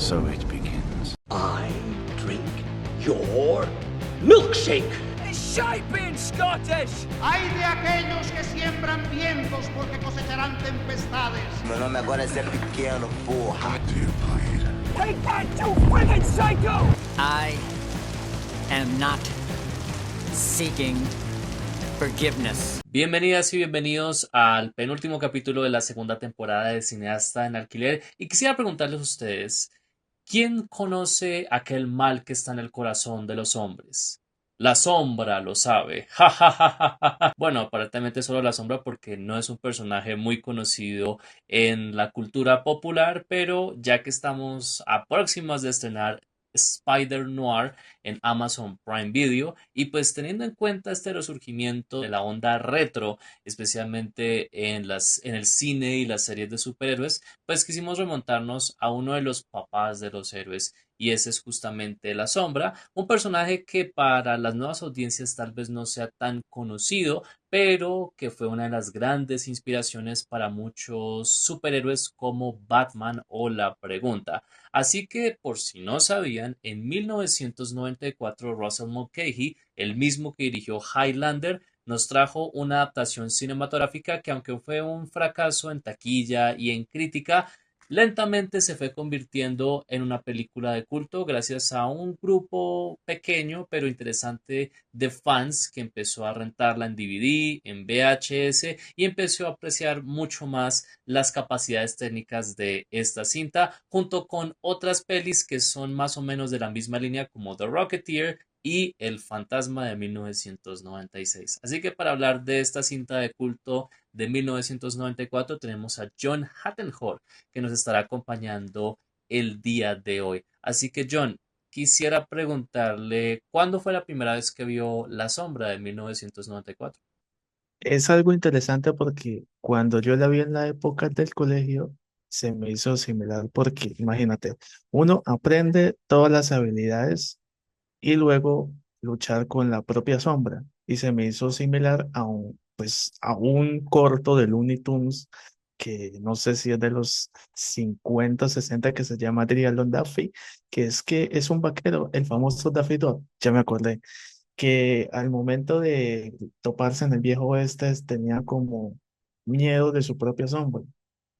So it begins. I drink your milkshake. Shaping Scottish! Hay de aquellos que siembran vientos porque cosecharán tempestades. Meu nome agora é Zé Pequeno, porra. Do you bleed? Take that, you friggin' psycho! I am not seeking forgiveness. Bienvenidas y bienvenidos al penúltimo capítulo de la segunda temporada de Cineasta en Alquiler. Y quisiera preguntarles a ustedes, ¿quién conoce aquel mal que está en el corazón de los hombres? La sombra lo sabe. Ja, ja, ja, ja, ja. Bueno, aparentemente solo la sombra porque no es un personaje muy conocido en la cultura popular, pero ya que estamos a próximas de estrenar Spider Noir en Amazon Prime Video y pues teniendo en cuenta este resurgimiento de la onda retro, especialmente en el cine y las series de superhéroes, pues quisimos remontarnos a uno de los papás de los héroes y ese es justamente La Sombra, un personaje que para las nuevas audiencias tal vez no sea tan conocido, pero que fue una de las grandes inspiraciones para muchos superhéroes como Batman o La Pregunta. Así que, por si no sabían, en 1994 Russell Mulcahy, el mismo que dirigió Highlander, nos trajo una adaptación cinematográfica que aunque fue un fracaso en taquilla y en crítica, lentamente se fue convirtiendo en una película de culto gracias a un grupo pequeño pero interesante de fans que empezó a rentarla en DVD, en VHS y empezó a apreciar mucho más las capacidades técnicas de esta cinta junto con otras pelis que son más o menos de la misma línea como The Rocketeer y El Fantasma de 1996. Así que para hablar de esta cinta de culto de 1994 tenemos a John Hattenhall que nos estará acompañando el día de hoy. Así que John, quisiera preguntarle, ¿cuándo fue la primera vez que vio La Sombra de 1994? Es algo interesante porque cuando yo la vi en la época del colegio, se me hizo similar porque, imagínate, uno aprende todas las habilidades y luego luchar con la propia sombra. Y se me hizo similar a un corto de Looney Tunes que no sé si es de los 50 60 que se llama Drill Daffy, que es un vaquero, el famoso Daffy Dog, ya me acordé que al momento de toparse en el viejo oeste tenía como miedo de su propia sombra.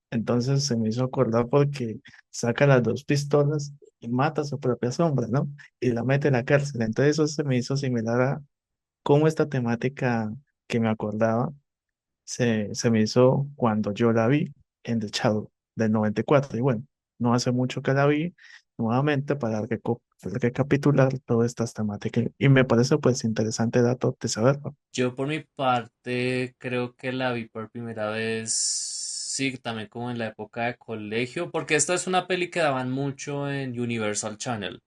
Entonces se me hizo acordar porque saca las dos pistolas y mata a su propia sombra, ¿no? Y la mete en la cárcel. Entonces eso se me hizo similar a cómo esta temática que me acordaba se me hizo cuando yo la vi en The Shadow del 94. Y bueno, no hace mucho que la vi nuevamente para recapitular todas estas temáticas. Y me parece pues interesante dato de saberlo. Yo por mi parte creo que la vi por primera vez, sí, también como en la época de colegio, porque esta es una peli que daban mucho en Universal Channel,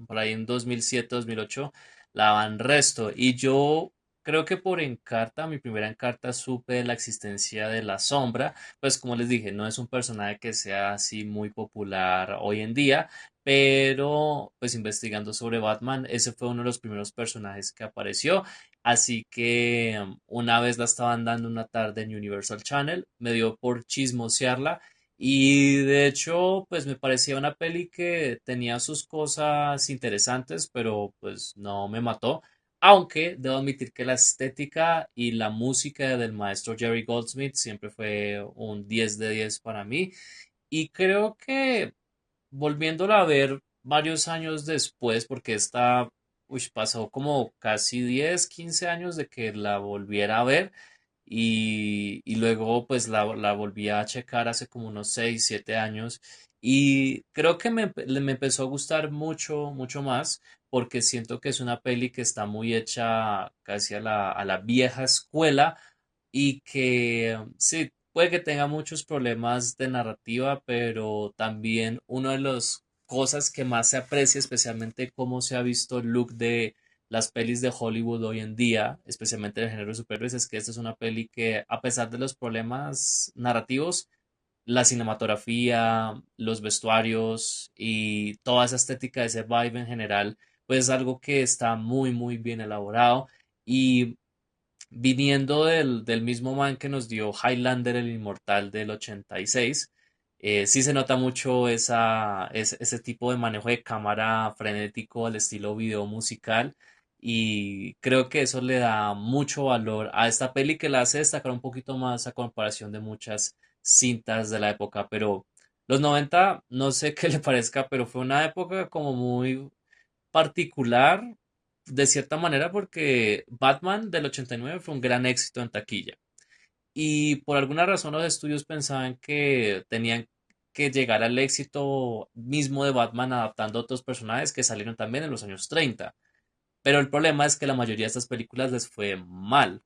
por ahí en 2007, 2008, la daban resto, y yo creo que por Encarta, mi primera Encarta, supe de la existencia de La Sombra, pues como les dije, no es un personaje que sea así muy popular hoy en día, pero pues investigando sobre Batman, ese fue uno de los primeros personajes que apareció. Así que una vez la estaban dando una tarde en Universal Channel, me dio por chismosearla y de hecho pues me parecía una peli que tenía sus cosas interesantes, pero pues no me mató. Aunque debo admitir que la estética y la música del maestro Jerry Goldsmith siempre fue un 10 de 10 para mí. Y creo que volviéndola a ver varios años después, porque esta pasó como casi 10 15 años de que la volviera a ver y luego pues la volví a checar hace como unos 6 7 años y creo que me empezó a gustar mucho, mucho más porque siento que es una peli que está muy hecha casi a la vieja escuela y que sí, puede que tenga muchos problemas de narrativa, pero también una de las cosas que más se aprecia, especialmente cómo se ha visto el look de las pelis de Hollywood hoy en día, especialmente del género de superhéroes, es que esta es una peli que, a pesar de los problemas narrativos, la cinematografía, los vestuarios y toda esa estética, ese vibe en general, pues es algo que está muy, muy bien elaborado. Y viniendo del mismo man que nos dio Highlander, el Inmortal del 86, Sí se nota mucho ese tipo de manejo de cámara frenético al estilo video musical y creo que eso le da mucho valor a esta peli que la hace destacar un poquito más a comparación de muchas cintas de la época, pero los 90 no sé qué le parezca, pero fue una época como muy particular de cierta manera porque Batman del 89 fue un gran éxito en taquilla. Y por alguna razón los estudios pensaban que tenían que llegar al éxito mismo de Batman adaptando a otros personajes que salieron también en los años 30. Pero el problema es que la mayoría de estas películas les fue mal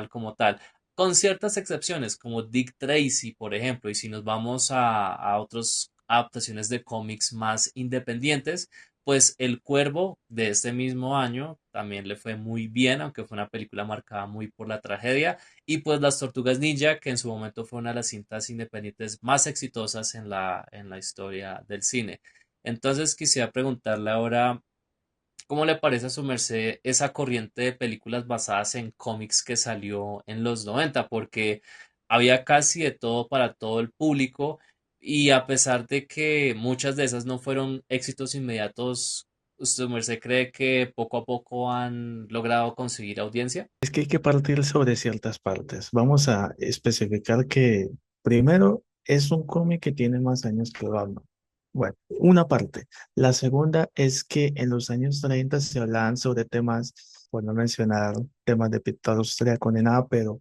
como tal, con ciertas excepciones, como Dick Tracy, por ejemplo, y si nos vamos a otras adaptaciones de cómics más independientes, pues El Cuervo de este mismo año también le fue muy bien, aunque fue una película marcada muy por la tragedia, y pues Las Tortugas Ninja, que en su momento fue una de las cintas independientes más exitosas en la historia del cine. Entonces quisiera preguntarle ahora, ¿cómo le parece a su merced esa corriente de películas basadas en cómics que salió en los 90? Porque había casi de todo para todo el público y a pesar de que muchas de esas no fueron éxitos inmediatos, ¿su merced cree que poco a poco han logrado conseguir audiencia? Es que hay que partir sobre ciertas partes. Vamos a especificar que primero es un cómic que tiene más años que Batman. Bueno, una parte. La segunda es que en los años 30 se hablaban sobre temas, por no mencionar temas de pintura austríaco ni nada, pero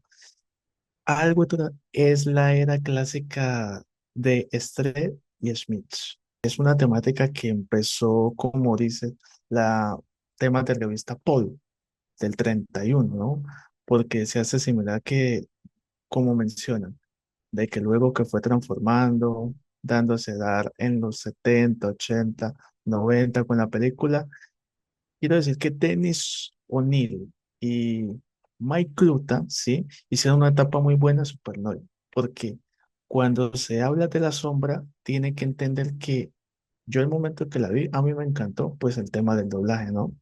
es la era clásica de Strait y Schmitz. Es una temática que empezó, como dice, la tema de revista Paul del 31, ¿no? Porque se hace similar que, como mencionan, de que luego que fue transformando, dándose a dar en los 70, 80, 90 con la película. Quiero decir que Dennis O'Neill y Mike Cluta, ¿sí? Hicieron una etapa muy buena a Supernoy, porque cuando se habla de la sombra, tiene que entender que yo el momento que la vi, a mí me encantó, pues el tema del doblaje, ¿no?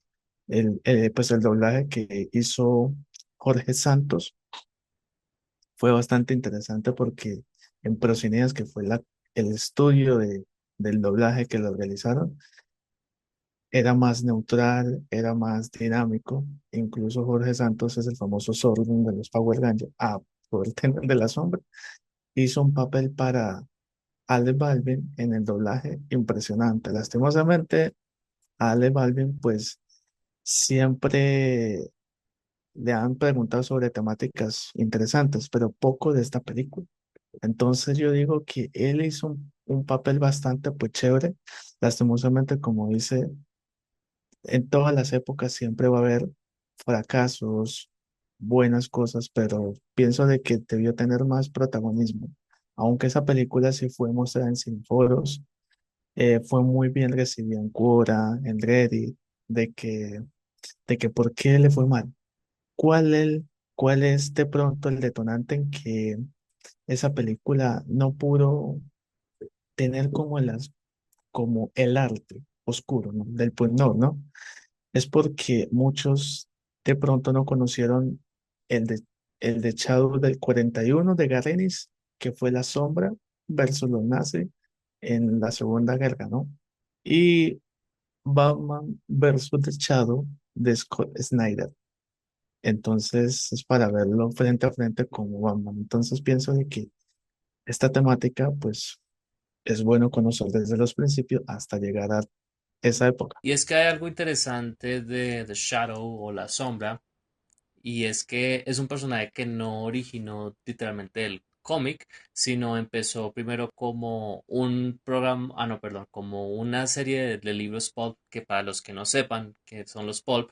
Pues el doblaje que hizo Jorge Santos fue bastante interesante porque en Procinias, que fue el estudio del doblaje que lo realizaron, era más neutral, era más dinámico. Incluso Jorge Santos es el famoso Zordon de los Power Rangers. Por el tema de la sombra, hizo un papel para Ale Balvin en el doblaje impresionante. Lastimosamente, a Ale Balvin, pues siempre le han preguntado sobre temáticas interesantes, pero poco de esta película. Entonces yo digo que él hizo un papel bastante pues chévere. Lastimosamente, como dice, en todas las épocas siempre va a haber fracasos, buenas cosas, pero pienso de que debió tener más protagonismo. Aunque esa película sí fue mostrada en Cineforos, fue muy bien recibida en Quora, en Reddit, de que por qué le fue mal. ¿Cuál, el, ¿Cuál es de pronto el detonante en que esa película no pudo tener como el arte oscuro, ¿no? Del porno, ¿no? Es porque muchos de pronto no conocieron el de, el de Shadow del 41 de Garrenis, que fue la sombra versus los nazis en la Segunda Guerra, ¿no? Y Batman versus The Shadow de Scott Snyder. Entonces es para verlo frente a frente como Batman. Entonces pienso de que esta temática, pues, es bueno conocer desde los principios hasta llegar a esa época. Y es que hay algo interesante de The Shadow o La Sombra, y es que es un personaje que no originó literalmente el cómic, sino empezó primero como un programa, no, perdón, como una serie de libros pulp, que para los que no sepan qué son los pulp,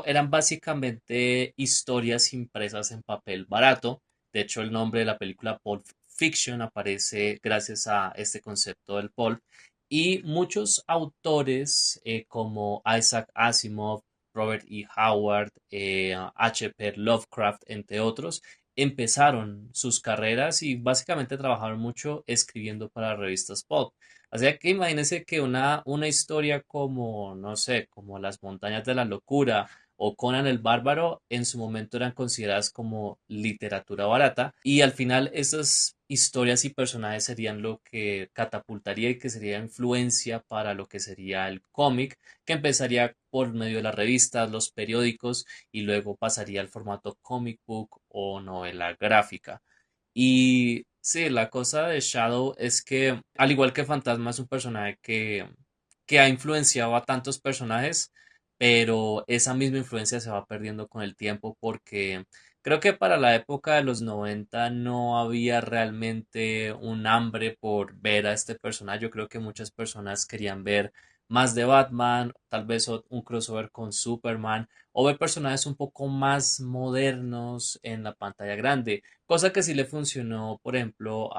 eran básicamente historias impresas en papel barato. De hecho, el nombre de la película Pulp Fiction aparece gracias a este concepto del pulp. Y muchos autores como Isaac Asimov, Robert E. Howard, H.P. Lovecraft, entre otros, empezaron sus carreras y básicamente trabajaron mucho escribiendo para revistas pop. Así que imagínense que una historia como, no sé, como Las Montañas de la Locura o Conan el Bárbaro en su momento eran consideradas como literatura barata y al final esas historias y personajes serían lo que catapultaría y que sería influencia para lo que sería el cómic, que empezaría por medio de las revistas, los periódicos y luego pasaría al formato comic book o novela gráfica. Y sí, la cosa de Shadow es que, al igual que Fantasma, es un personaje que ha influenciado a tantos personajes, pero esa misma influencia se va perdiendo con el tiempo porque creo que para la época de los 90 no había realmente un hambre por ver a este personaje. Yo creo que muchas personas querían ver más de Batman, tal vez un crossover con Superman, o ver personajes un poco más modernos en la pantalla grande. Cosa que sí le funcionó, por ejemplo,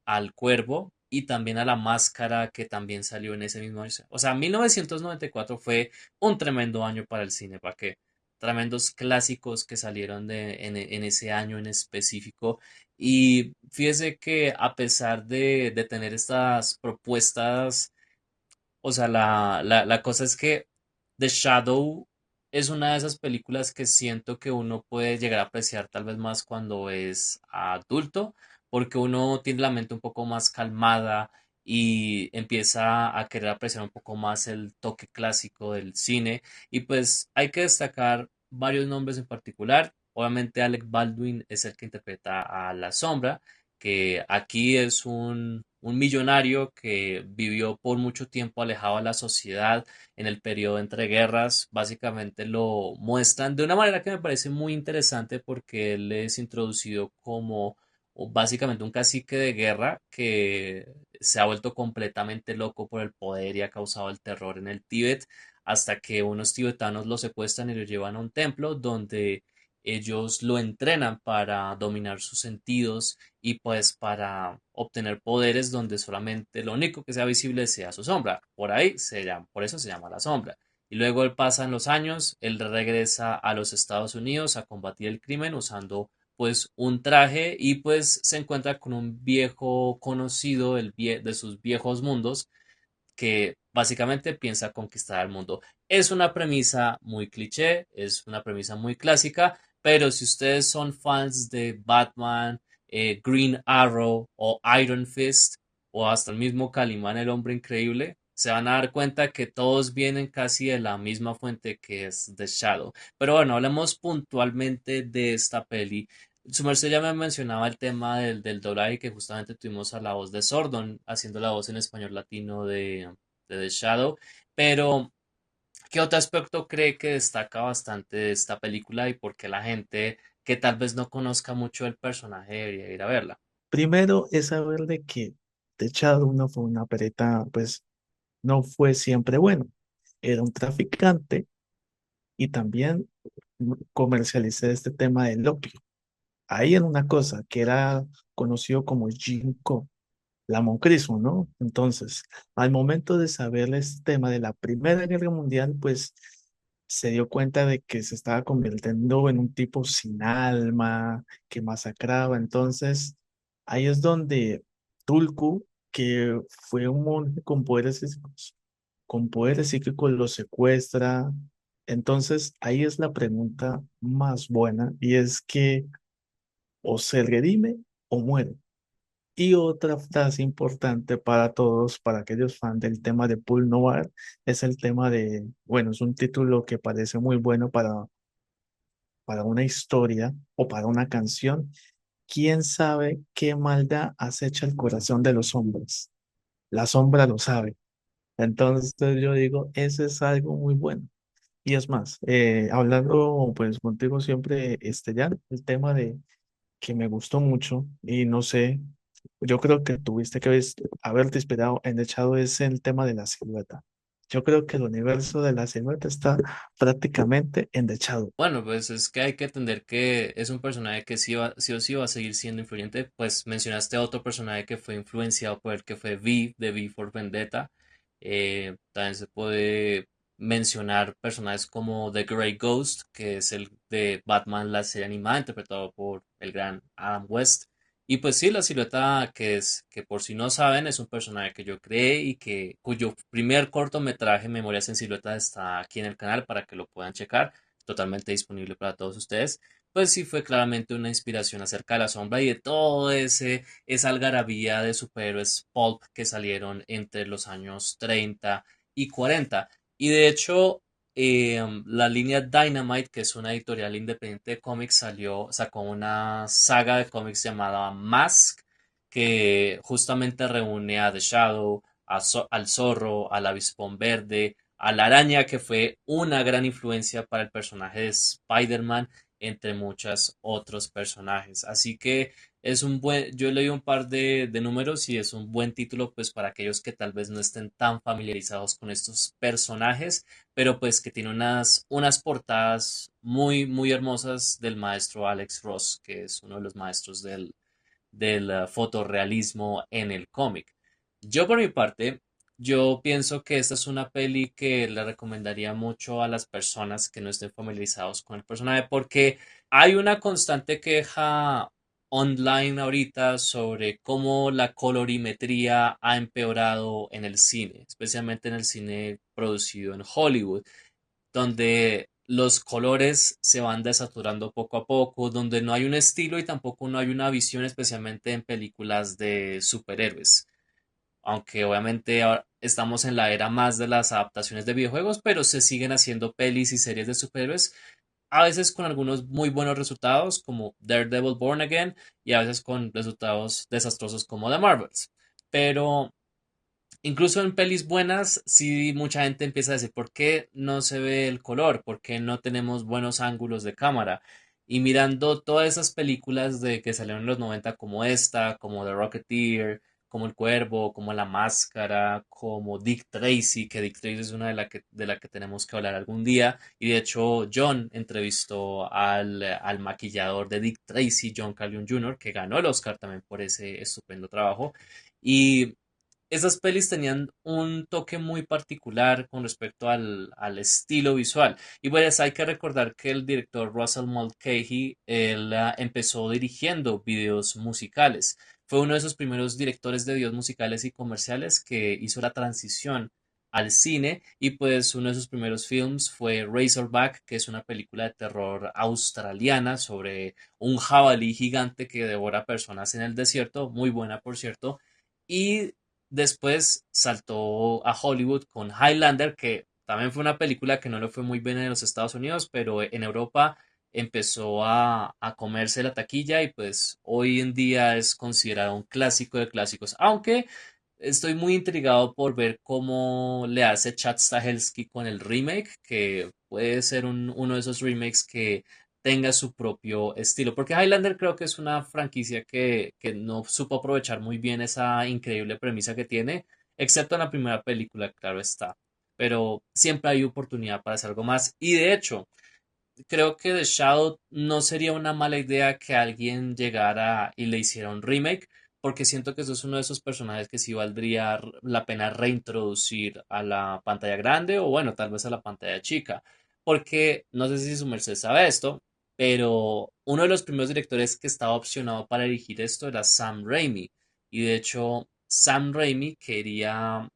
al Cuervo y también a la Máscara que también salió en ese mismo año. O sea, 1994 fue un tremendo año para el cine, ¿para qué? Tremendos clásicos que salieron en ese año en específico. Y fíjese que a pesar de tener estas propuestas, o sea, la cosa es que The Shadow es una de esas películas que siento que uno puede llegar a apreciar tal vez más cuando es adulto, porque uno tiene la mente un poco más calmada y empieza a querer apreciar un poco más el toque clásico del cine. Y pues hay que destacar varios nombres en particular. Obviamente Alec Baldwin es el que interpreta a La Sombra, que aquí es un millonario que vivió por mucho tiempo alejado de la sociedad en el periodo entre guerras. Básicamente lo muestran de una manera que me parece muy interesante porque él es introducido como básicamente un cacique de guerra que se ha vuelto completamente loco por el poder y ha causado el terror en el Tíbet hasta que unos tibetanos lo secuestran y lo llevan a un templo donde ellos lo entrenan para dominar sus sentidos y pues para obtener poderes donde solamente lo único que sea visible sea su sombra. Por ahí se llama, por eso se llama la sombra. Y luego él pasan los años, él regresa a los Estados Unidos a combatir el crimen usando pues un traje y pues se encuentra con un viejo conocido de sus viejos mundos que básicamente piensa conquistar el mundo. Es una premisa muy cliché, es una premisa muy clásica, pero si ustedes son fans de Batman, Green Arrow o Iron Fist o hasta el mismo Calimán el Hombre Increíble, se van a dar cuenta que todos vienen casi de la misma fuente que es The Shadow. Pero bueno, hablemos puntualmente de esta peli. Su merced ya me mencionaba el tema del doblaje que justamente tuvimos a la voz de Sordon haciendo la voz en español latino de The Shadow, pero ¿qué otro aspecto cree que destaca bastante de esta película y por qué la gente que tal vez no conozca mucho el personaje debería ir a verla? Primero es saber de que The Shadow no fue una pereta, pues no fue siempre bueno. Era un traficante y también comercialicé este tema del opio. Ahí en una cosa que era conocido como Ginkgo, la Moncristo, ¿no? Entonces, al momento de saber este tema de la Primera Guerra Mundial, pues se dio cuenta de que se estaba convirtiendo en un tipo sin alma, que masacraba. Entonces, ahí es donde Tulku, que fue un monje con poderes psíquicos, lo secuestra. Entonces, ahí es la pregunta más buena y es que o se redime o muere. Y otra frase importante para todos, para aquellos fans del tema de Paul Noir, es el tema de, bueno, es un título que parece muy bueno para una historia o para una canción. ¿Quién sabe qué maldad acecha el corazón de los hombres? La sombra lo sabe. Entonces yo digo, eso es algo muy bueno. Y es más, hablando pues contigo siempre, ya el tema de que me gustó mucho y no sé, yo creo que tuviste que haberte inspirado en The Shadow es el tema de la silueta. Yo creo que el universo de la silueta está prácticamente en The Shadow. Bueno, pues es que hay que entender que es un personaje que sí o sí va a seguir siendo influyente. Pues mencionaste a otro personaje que fue influenciado por el que fue V de V for Vendetta. También se puede mencionar personajes como The Grey Ghost, que es el de Batman, la serie animada, interpretado por el gran Adam West. Y pues sí, la silueta que por si no saben, es un personaje que yo creé y cuyo primer cortometraje, Memorias en Silueta, está aquí en el canal para que lo puedan checar, totalmente disponible para todos ustedes. pues sí fue claramente una inspiración acerca de la sombra y de todo esa algarabía de superhéroes pulp que salieron entre los años 30 y 40. Y de hecho, la línea Dynamite, que es una editorial independiente de cómics, sacó una saga de cómics llamada Mask, que justamente reúne a The Shadow, al Zorro, al Avispón Verde, a la Araña, que fue una gran influencia para el personaje de Spider-Man, entre muchos otros personajes. Así que yo leí un par de números y es un buen título pues para aquellos que tal vez no estén tan familiarizados con estos personajes, pero pues que tiene unas portadas muy, muy hermosas del maestro Alex Ross, que es uno de los maestros del fotorrealismo en el cómic. Yo por mi parte, yo pienso que esta es una peli que le recomendaría mucho a las personas que no estén familiarizados con el personaje porque hay una constante queja online ahorita sobre cómo la colorimetría ha empeorado en el cine, especialmente en el cine producido en Hollywood, donde los colores se van desaturando poco a poco, donde no hay un estilo y tampoco no hay una visión, especialmente en películas de superhéroes. Aunque obviamente ahora estamos en la era más de las adaptaciones de videojuegos, pero se siguen haciendo pelis y series de superhéroes, a veces con algunos muy buenos resultados, como Daredevil Born Again, y a veces con resultados desastrosos como The Marvels. Pero incluso en pelis buenas, sí mucha gente empieza a decir, ¿por qué no se ve el color? ¿Por qué no tenemos buenos ángulos de cámara? Y mirando todas esas películas de que salieron en los 90 como esta, como The Rocketeer, como El Cuervo, como La Máscara, como Dick Tracy, que Dick Tracy es una de la que tenemos que hablar algún día. Y de hecho, John entrevistó al maquillador de Dick Tracy, John Calhoun Jr., que ganó el Oscar también por ese estupendo trabajo. Y esas pelis tenían un toque muy particular con respecto al estilo visual. Y pues hay que recordar que el director Russell Mulcahy, él empezó dirigiendo videos musicales. Fue uno de esos primeros directores de videos musicales y comerciales que hizo la transición al cine y pues uno de sus primeros films fue Razorback, que es una película de terror australiana sobre un jabalí gigante que devora personas en el desierto, muy buena por cierto. Y después saltó a Hollywood con Highlander, que también fue una película que no le fue muy bien en los Estados Unidos, pero en Europa empezó a comerse la taquilla y pues hoy en día es considerado un clásico de clásicos, aunque estoy muy intrigado por ver cómo le hace Chad Stahelski con el remake, que puede ser uno de esos remakes que tenga su propio estilo, porque Highlander creo que es una franquicia que no supo aprovechar muy bien esa increíble premisa que tiene, excepto en la primera película, claro está, pero siempre hay oportunidad para hacer algo más y de hecho creo que The Shadow no sería una mala idea que alguien llegara y le hiciera un remake, porque siento que eso es uno de esos personajes que sí valdría la pena reintroducir a la pantalla grande o bueno, tal vez a la pantalla chica, porque no sé si su merced sabe esto, pero uno de los primeros directores que estaba opcionado para dirigir esto era Sam Raimi, y de hecho Sam Raimi quería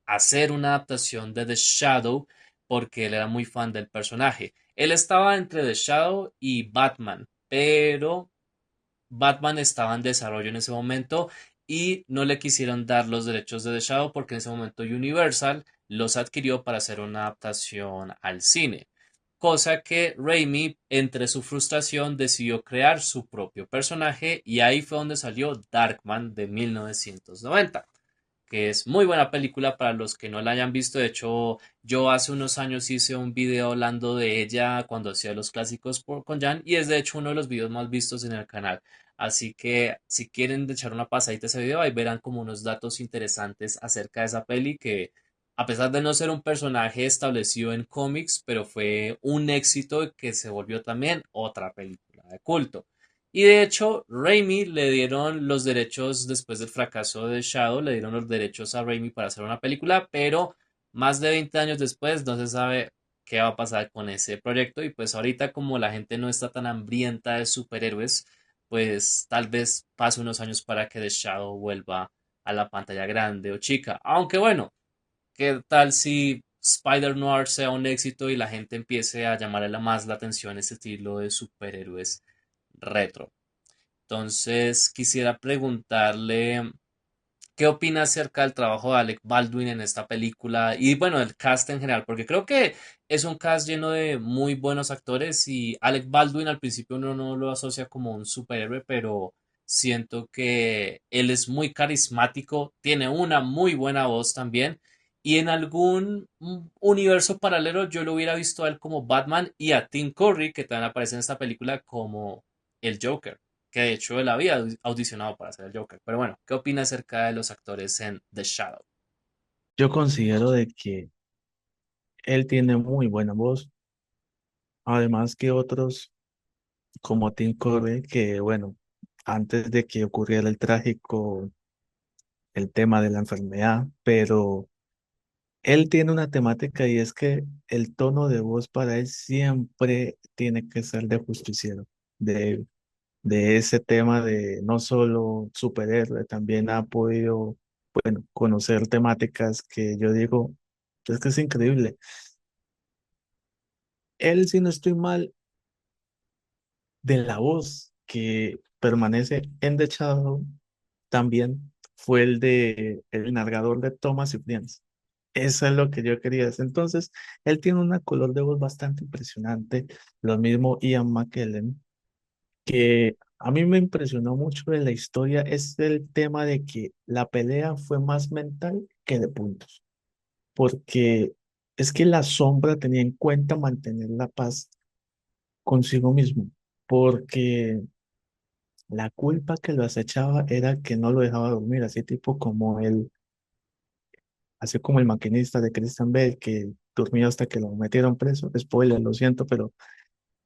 hacer una adaptación de The Shadow porque él era muy fan del personaje. Él estaba entre The Shadow y Batman, pero Batman estaba en desarrollo en ese momento y no le quisieron dar los derechos de The Shadow porque en ese momento Universal los adquirió para hacer una adaptación al cine. Cosa que Raimi, entre su frustración, decidió crear su propio personaje y ahí fue donde salió Darkman de 1990, que es muy buena película para los que no la hayan visto. De hecho, yo hace unos años hice un video hablando de ella cuando hacía los clásicos con Jan y es de hecho uno de los videos más vistos en el canal. Así que si quieren echar una pasadita a ese video, ahí verán como unos datos interesantes acerca de esa peli que a pesar de no ser un personaje establecido en cómics, pero fue un éxito que se volvió también otra película de culto. Y de hecho, Raimi le dieron los derechos después del fracaso de Shadow, le dieron los derechos a Raimi para hacer una película, pero más de 20 años después no se sabe qué va a pasar con ese proyecto. Y pues ahorita como la gente no está tan hambrienta de superhéroes, pues tal vez pase unos años para que The Shadow vuelva a la pantalla grande o chica. Aunque bueno, ¿qué tal si Spider-Noir sea un éxito y la gente empiece a llamarle más la atención ese estilo de superhéroes retro. Entonces, quisiera preguntarle qué opina acerca del trabajo de Alec Baldwin en esta película y bueno, el cast en general, porque creo que es un cast lleno de muy buenos actores y Alec Baldwin al principio uno no lo asocia como un superhéroe, pero siento que él es muy carismático, tiene una muy buena voz también y en algún universo paralelo yo lo hubiera visto a él como Batman y a Tim Curry, que también aparece en esta película como el Joker, que de hecho él había audicionado para ser el Joker. Pero bueno, ¿qué opina acerca de los actores en The Shadow? Yo considero de que él tiene muy buena voz, además que otros como Tim Curry, que bueno, antes de que ocurriera el trágico, el tema de la enfermedad, pero él tiene una temática y es que el tono de voz para él siempre tiene que ser de justiciero, de, de ese tema de no solo superhéroe, también ha podido, bueno, conocer temáticas que yo digo, es que es increíble. Él, si no estoy mal, de la voz que permanece en The Shadow, también fue el de el narrador de Thomas y Friends. Eso es lo que yo quería decir. Entonces, él tiene una color de voz bastante impresionante. Lo mismo Ian McKellen, que a mí me impresionó mucho de la historia, es el tema de que la pelea fue más mental que de puntos, porque es que la sombra tenía en cuenta mantener la paz consigo mismo, porque la culpa que lo acechaba era que no lo dejaba dormir, así tipo como él, así como el maquinista de Christian Bale que durmió hasta que lo metieron preso. Spoiler, lo siento, pero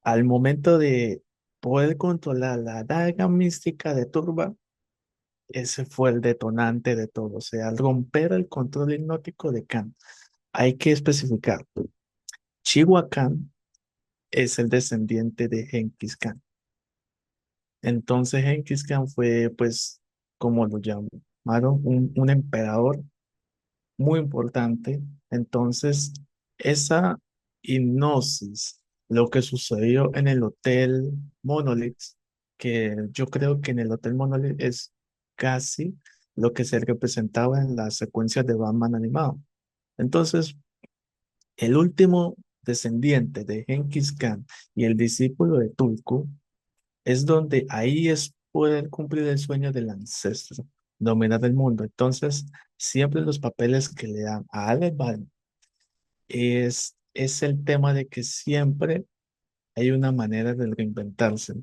al momento de poder controlar la daga mística de Turba, ese fue el detonante de todo. O sea, al romper el control hipnótico de Khan. Hay que especificar, Chiwa Khan es el descendiente de Genghis Khan. Entonces Genghis Khan fue, pues, como lo llamaron, un emperador muy importante. Entonces, esa hipnosis, lo que sucedió en el Hotel Monolith, que yo creo que en el Hotel Monolith es casi lo que se representaba en las secuencias de Batman animado. Entonces, el último descendiente de Genghis Khan y el discípulo de Tulku es donde ahí es poder cumplir el sueño del ancestro, dominar el mundo. Entonces, siempre los papeles que le dan a Alec Baldwin es el tema de que siempre hay una manera de reinventarse.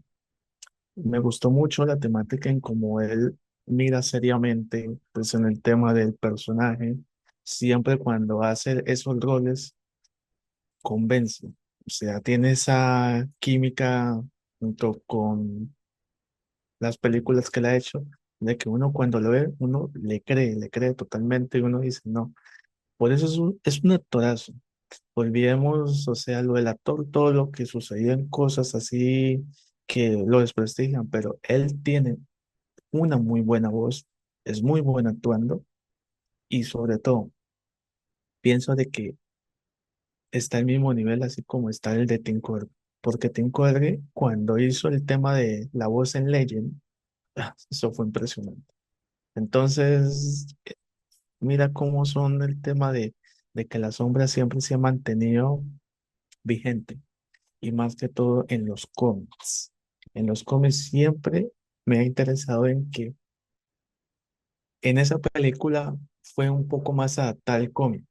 Me gustó mucho la temática en cómo él mira seriamente, pues en el tema del personaje, siempre cuando hace esos roles, convence. O sea, tiene esa química junto con las películas que él ha hecho, de que uno cuando lo ve, uno le cree totalmente y uno dice, no, por eso es un actorazo. Olvidemos, o sea, lo del actor, todo lo que sucedió en cosas así que lo desprestigian, pero él tiene una muy buena voz, es muy bueno actuando y sobre todo pienso de que está al mismo nivel así como está el de Tim Curry, porque Tim Curry cuando hizo el tema de la voz en Legend, eso fue impresionante. Entonces, mira cómo son el tema de que la sombra siempre se ha mantenido vigente y más que todo en los cómics. En los cómics siempre me ha interesado en que en esa película fue un poco más adaptada al cómic.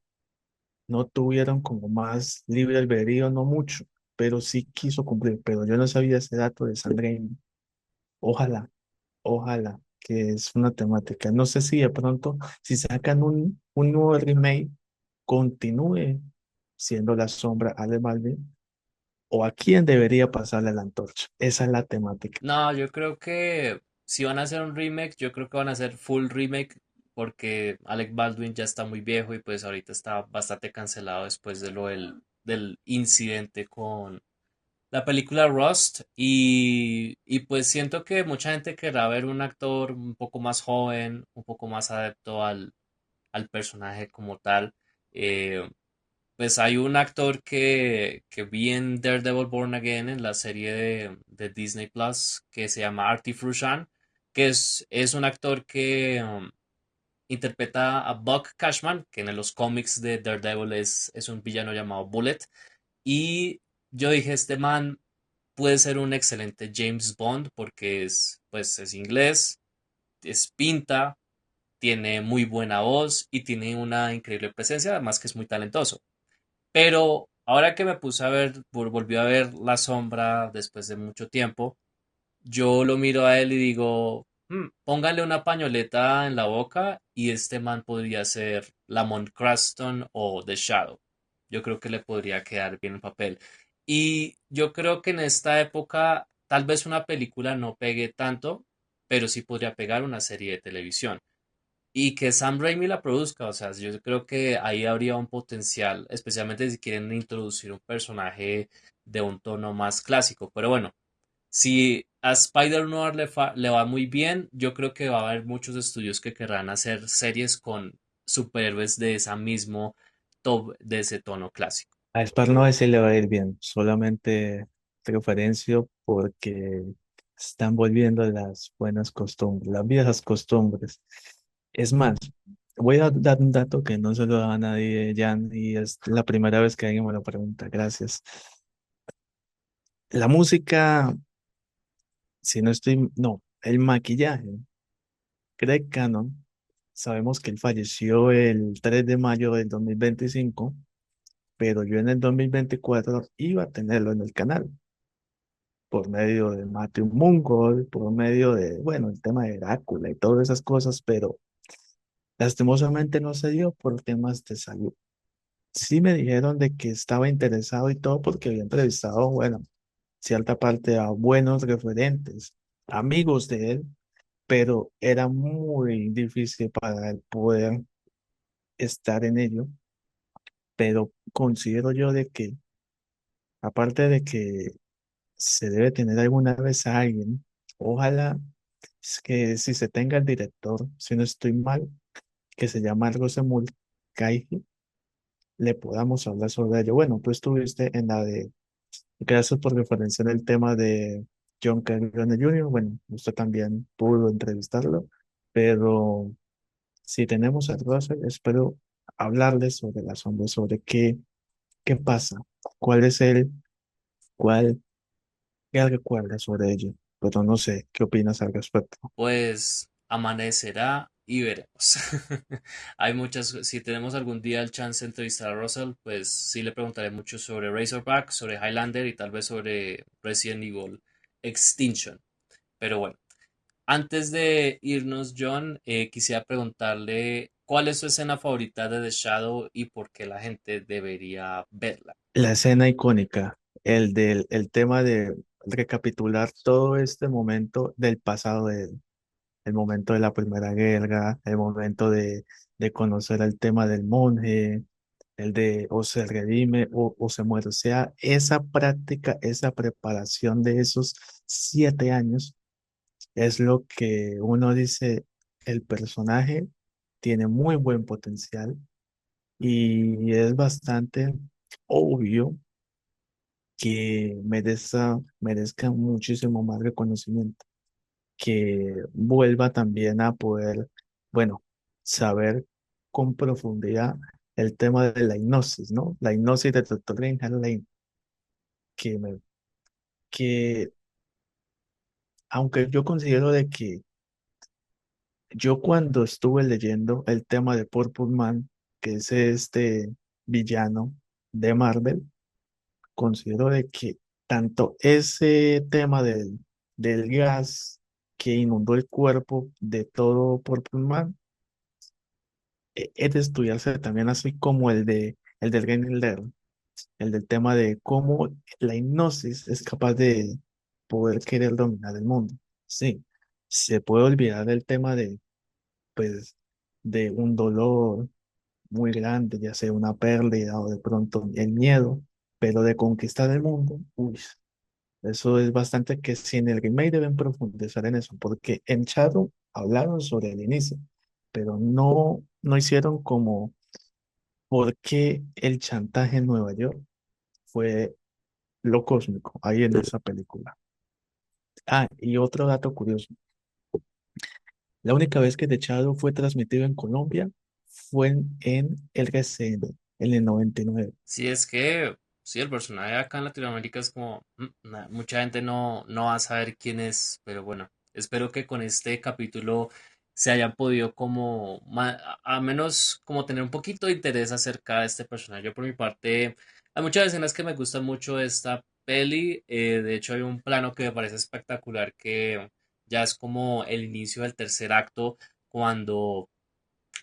No tuvieron como más libre albedrío, no mucho, pero sí quiso cumplir. Pero yo no sabía ese dato de Sam Raimi. Ojalá, ojalá, que es una temática. No sé si de pronto, si sacan un nuevo remake, continúe siendo la sombra Ale Baldwin o a quién debería pasarle la antorcha. Esa es la temática. No, yo creo que si van a hacer un remake, yo creo que van a hacer full remake porque Alec Baldwin ya está muy viejo y pues ahorita está bastante cancelado después de del incidente con la película Rust y pues siento que mucha gente querrá ver un actor un poco más joven, un poco más adepto al personaje como tal. eh, pues hay un actor que vi en Daredevil Born Again en la serie de Disney Plus que se llama Artie Frushan, que es un actor que interpreta a Buck Cashman, que en los cómics de Daredevil es un villano llamado Bullet. Y yo dije, este man puede ser un excelente James Bond porque pues es inglés, es pinta, tiene muy buena voz y tiene una increíble presencia, además que es muy talentoso. Pero ahora que me puse a ver, volví a ver La Sombra después de mucho tiempo, yo lo miro a él y digo, póngale una pañoleta en la boca y este man podría ser Lamont Cranston o The Shadow. Yo creo que le podría quedar bien el papel. Y yo creo que en esta época tal vez una película no pegue tanto, pero sí podría pegar una serie de televisión. Y que Sam Raimi la produzca, o sea, yo creo que ahí habría un potencial, especialmente si quieren introducir un personaje de un tono más clásico. Pero bueno, si a Spider-Noir le va muy bien, yo creo que va a haber muchos estudios que querrán hacer series con superhéroes de ese mismo top, de ese tono clásico. A Spar no sé si le va a ir bien, solamente referencio porque están volviendo las buenas costumbres, las viejas costumbres. Es más, voy a dar un dato que no se lo da a nadie, Jan, y es la primera vez que alguien me lo pregunta. Gracias. La música, si no estoy, no, el maquillaje. Greg Cannon, sabemos que él falleció el 3 de mayo del 2025, pero yo en el 2024 iba a tenerlo en el canal por medio de Matthew Mungol, por medio de, bueno, el tema de Drácula y todas esas cosas, pero lastimosamente no se dio por temas de salud. Sí me dijeron de que estaba interesado y todo porque había entrevistado, bueno, cierta parte a buenos referentes, amigos de él, pero era muy difícil para él poder estar en ello. Pero considero yo de que, aparte de que se debe tener alguna vez a alguien, ojalá es que si se tenga el director, si no estoy mal, que se llama algo Semul Kaiji, le podamos hablar sobre ello. Bueno, tú estuviste en la de, gracias por referenciar el tema de John Kennedy Jr., bueno, usted también pudo entrevistarlo, pero si tenemos a Russell, espero hablarles sobre la sombra, sobre qué pasa, cuál es el, cuál, qué recuerda sobre ello, pero no sé, ¿qué opinas al respecto? Pues amanecerá y veremos. Hay muchas, si tenemos algún día el chance de entrevistar a Russell, pues sí le preguntaré mucho sobre Razorback, sobre Highlander y tal vez sobre Resident Evil Extinction. Pero bueno, antes de irnos, John, quisiera preguntarle cuál es su escena favorita de The Shadow y por qué la gente debería verla. La escena icónica, el tema de recapitular todo este momento del pasado de él, el momento de la Primera Guerra, el momento de conocer el tema del monje, el de o se redime o se muere. O sea, esa práctica, esa preparación de esos 7 años es lo que uno dice, el personaje tiene muy buen potencial y es bastante obvio que merezca muchísimo más reconocimiento, que vuelva también a poder, bueno, saber con profundidad el tema de la hipnosis, ¿no? La hipnosis de Dr. Reinhard Lane, que, que aunque yo considero de que yo cuando estuve leyendo el tema de Purple Man, que es este villano de Marvel, considero de que tanto ese tema del gas que inundó el cuerpo de todo Purple Man es de estudiarse también así como el del Green Lantern, el del tema de cómo la hipnosis es capaz de poder querer dominar el mundo. Sí, se puede olvidar del tema de, pues, de un dolor muy grande, ya sea una pérdida o de pronto el miedo, pero de conquistar el mundo, uy, eso es bastante que si en el remake deben profundizar en eso, porque en Shadow hablaron sobre el inicio, pero no hicieron como por qué el chantaje en Nueva York fue lo cósmico ahí en esa película. Ah, y otro dato curioso. La única vez que The Shadow fue transmitido en Colombia fue en RCN, en el 99. Sí, es que, sí, el personaje acá en Latinoamérica es como, mucha gente no va a saber quién es, pero bueno, espero que con este capítulo se hayan podido como, a menos como tener un poquito de interés acerca de este personaje. Yo por mi parte, hay muchas escenas que me gustan mucho de esta peli, de hecho hay un plano que me parece espectacular que ya es como el inicio del tercer acto, cuando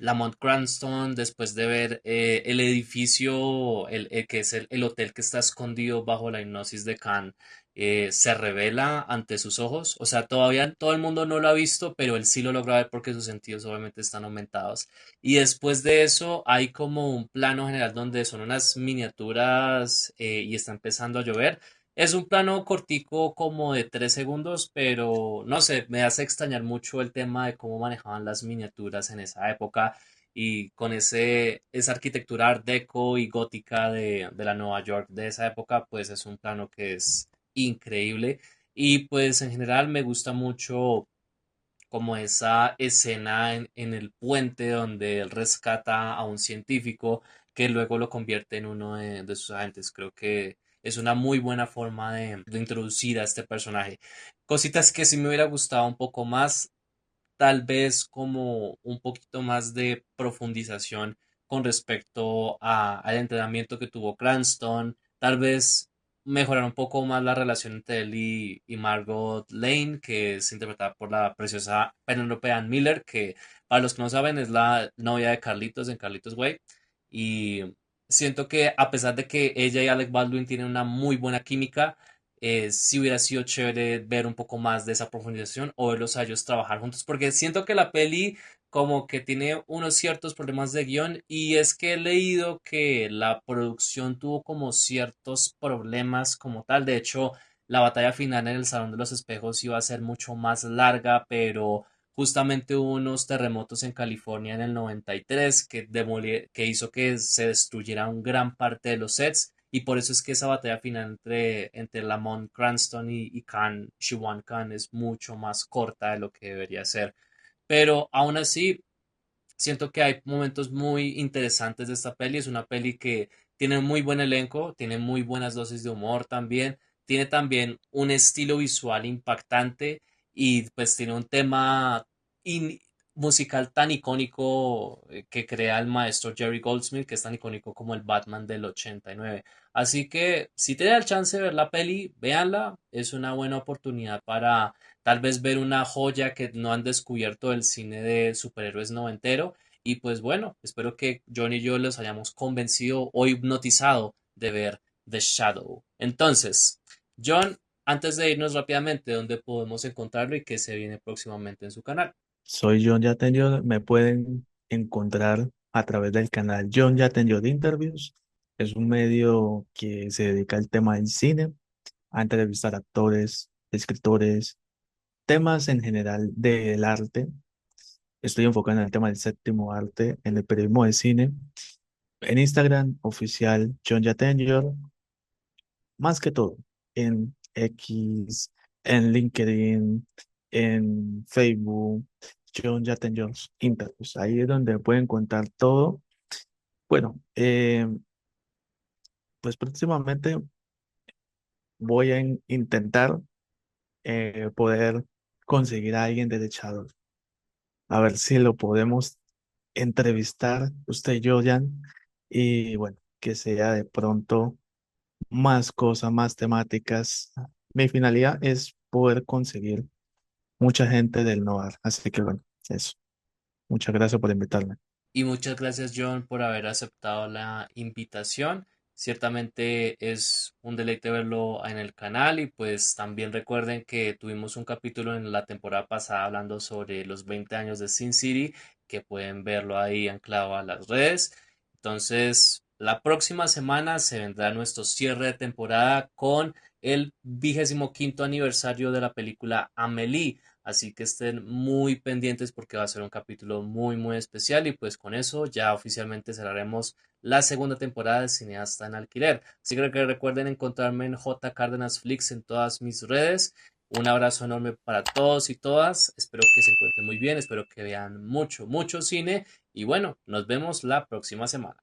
Lamont Cranston, después de ver el edificio, que es el hotel que está escondido bajo la hipnosis de Khan, se revela ante sus ojos. O sea, todavía todo el mundo no lo ha visto, pero él sí lo logra ver porque sus sentidos obviamente están aumentados. Y después de eso hay como un plano general donde son unas miniaturas y está empezando a llover. Es un plano cortico como de 3 segundos, pero no sé, me hace extrañar mucho el tema de cómo manejaban las miniaturas en esa época y con esa arquitectura art deco y gótica de la Nueva York de esa época, pues es un plano que es increíble. Y pues en general me gusta mucho como esa escena en el puente donde él rescata a un científico que luego lo convierte en uno de sus agentes. Creo que es una muy buena forma de introducir a este personaje. Cositas que sí me hubiera gustado un poco más, tal vez como un poquito más de profundización con respecto al entrenamiento que tuvo Cranston, tal vez mejorar un poco más la relación entre él y Margot Lane, que es interpretada por la preciosa Penelope Ann Miller, que para los que no saben es la novia de Carlitos en Carlitos Way. Y siento que a pesar de que ella y Alec Baldwin tienen una muy buena química, sí hubiera sido chévere ver un poco más de esa profundización o verlos a ellos trabajar juntos, porque siento que la peli como que tiene unos ciertos problemas de guión y es que he leído que la producción tuvo como ciertos problemas como tal. De hecho, la batalla final en el Salón de los Espejos iba a ser mucho más larga, pero justamente hubo unos terremotos en California en el 93 que hizo que se destruyera un gran parte de los sets y por eso es que esa batalla final entre Lamont Cranston y Khan, Shiwan Khan, es mucho más corta de lo que debería ser. Pero aún así, siento que hay momentos muy interesantes de esta peli. Es una peli que tiene un muy buen elenco, tiene muy buenas dosis de humor también, tiene también un estilo visual impactante y pues tiene un tema in- musical tan icónico que crea el maestro Jerry Goldsmith, que es tan icónico como el Batman del 89. Así que si te da el chance de ver la peli, véanla, es una buena oportunidad para tal vez ver una joya que no han descubierto del cine de superhéroes noventero. Y pues bueno, espero que John y yo los hayamos convencido o hipnotizado de ver The Shadow. Entonces, John, antes de irnos rápidamente, ¿dónde podemos encontrarlo y qué se viene próximamente en su canal? Soy John Yatenyo, me pueden encontrar a través del canal John Yatenyo de Interviews. Es un medio que se dedica al tema del cine, a entrevistar actores, escritores, temas en general del arte. Estoy enfocado en el tema del séptimo arte, en el periodismo de cine. En Instagram, oficial John Yatenyo, más que todo, en X, en LinkedIn, en Facebook, John Yatenyo Interviews. Ahí es donde pueden contar todo. Bueno, pues próximamente voy a intentar poder conseguir a alguien de Echador. A ver si lo podemos entrevistar, usted y yo, Jan, y bueno, que sea de pronto más cosas, más temáticas. Mi finalidad es poder conseguir mucha gente del NOAR, así que bueno, eso. Muchas gracias por invitarme. Y muchas gracias, John, por haber aceptado la invitación. Ciertamente es un deleite verlo en el canal y pues también recuerden que tuvimos un capítulo en la temporada pasada hablando sobre los 20 años de Sin City, que pueden verlo ahí anclado a las redes. Entonces, la próxima semana se vendrá nuestro cierre de temporada con el 25º aniversario de la película Amélie. Así que estén muy pendientes porque va a ser un capítulo muy, muy especial. Y pues con eso ya oficialmente cerraremos la segunda temporada de Cineasta en Alquiler. Así que recuerden encontrarme en J Cárdenas Flix en todas mis redes. Un abrazo enorme para todos y todas. Espero que se encuentren muy bien. Espero que vean mucho, mucho cine. Y bueno, nos vemos la próxima semana.